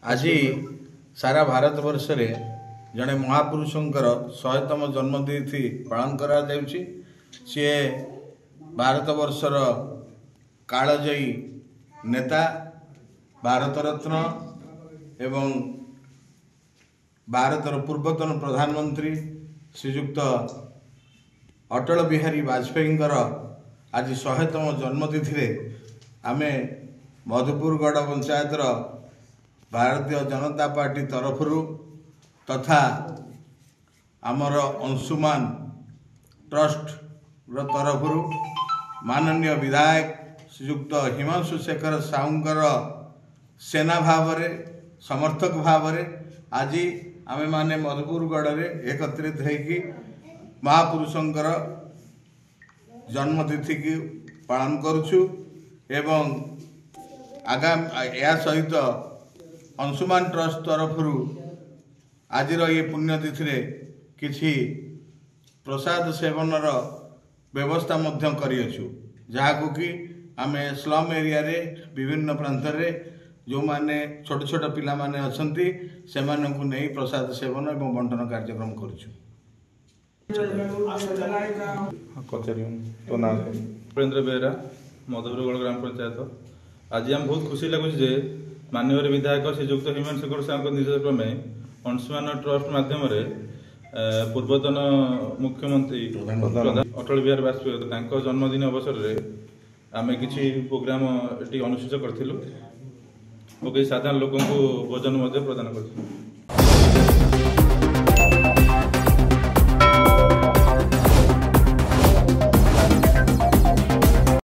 आज सारा भारत वर्ष रे जड़े महापुरुषंकर 100तम जन्मतिथि पालन करा जाउछि। सी भारत वर्षर कालजयी नेता, भारत रत्न एवं भारतर पूर्वतन प्रधानमंत्री श्रीयुक्त अटल बिहारी वाजपेयी आज 100तम जन्मतिथि आमे मधुपुरगढ़ पंचायतर भारतीय जनता पार्टी तरफ तथा आमर अंशुमान ट्रस्ट तरफ माननीय विधायक श्रीयुक्त हिमांशु शेखर साहूंकर सेना भाव समर्थक भाव आज आमे माने मधुपुरगढ़ में एकत्रित होगी महापुरुषंकर जन्मतिथि की पालन करुछु एवं आगाम या सहित अंशुमान ट्रस्ट तरफ आज ये पुण्यतिथि रे किछि प्रसाद सेवनर व्यवस्था मध्य करियछु, जहाको कि आमे स्लम एरिया रे विभिन्न प्रांत रे जो माने छोट छोट पिला माने अछंती से मानकु नै प्रसाद सेवन एवं बंटन कार्यक्रम करूछु। सुरेंद्र बेहरा मधुपुरगढ़ ग्राम पंचायत। आज हम बहुत खुशी लगुच जे माननीय विधायक श्रीयुक्त हिमांशु शेखर साहू निर्देश क्रमे अंशुमान ट्रस्ट माध्यम पूर्वतन मुख्यमंत्री अटल बिहारी वाजपेयी जन्मदिन अवसर में आम किसी प्रोग्राम ये अनुष्ठित करूँ और कई साधारण लोक भोजन प्रदान कर।